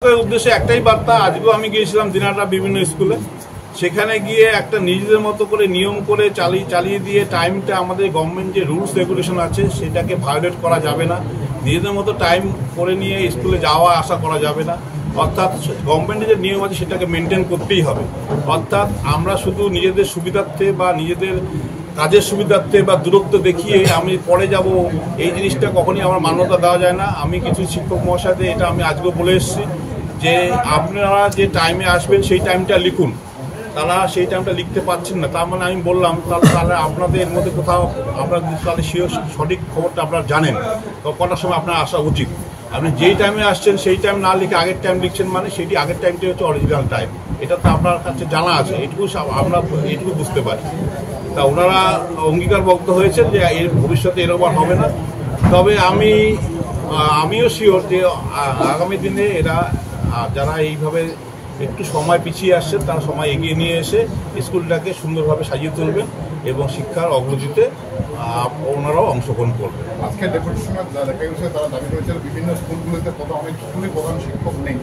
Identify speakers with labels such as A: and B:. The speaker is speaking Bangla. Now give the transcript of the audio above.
A: উদ্দেশ্যে একটাই বার্তা। আজকেও আমি গিয়েছিলাম দিনাটা বিভিন্ন স্কুলে, সেখানে গিয়ে একটা নিজেদের মতো করে নিয়ম করে চালিয়ে দিয়ে টাইমটা আমাদের গভর্নমেন্ট যে রুলস রেগুলেশন আছে সেটাকে ভায়োলেট করা যাবে না। নিজেদের মতো টাইম করে নিয়ে স্কুলে যাওয়া আসা করা যাবে না। অর্থাৎ গভর্নমেন্টের যে নিয়ম আছে সেটাকে মেনটেন করতেই হবে। অর্থাৎ আমরা শুধু নিজেদের সুবিধার্থে বা নিজেদের কাজের সুবিধার্থে বা দূরত্ব দেখিয়ে আমি পরে যাব, এই জিনিসটা কখনই আমার মান্যতা দেওয়া যায় না। আমি কিছু শিক্ষক মহাশয়দের এটা আমি আজকেও বলে এসেছি যে আপনারা যে টাইমে আসবেন সেই টাইমটা লিখুন। তারা সেই টাইমটা লিখতে পারছেন না, তার মানে আমি বললাম তাহলে আপনাদের এর মধ্যে কোথাও আপনারা তাহলে সঠিক খবরটা আপনারা জানেন কটার সময় আপনার আসা উচিত। আপনি যেই টাইমে আসছেন সেই টাইম না লিখে আগের টাইম লিখছেন, মানে সেটি আগের টাইমটি হচ্ছে অরিজিনাল টাইম। এটা তো আপনার কাছে জানা আছে, এইটুকু আমরা এইটুকু বুঝতে পারি। তা ওনারা অঙ্গীকারবদ্ধ হয়েছেন যে এর ভবিষ্যতে এরকম হবে না। তবে আমিও শিওর যে আগামী দিনে এরা যারা এইভাবে একটু সময় পিছিয়ে আসছেন তারা সময় এগিয়ে নিয়ে এসে স্কুলটাকে সুন্দরভাবে সাজিয়ে তুলবেন এবং শিক্ষার অগ্রগতিতে ওনারাও অংশগ্রহণ করবেন।
B: আজকে ডেপুটেশনে দেখা গেছে তারা দাবি করেছিল বিভিন্ন স্কুলগুলোতে অনেক স্কুলে প্রধান শিক্ষক নেই।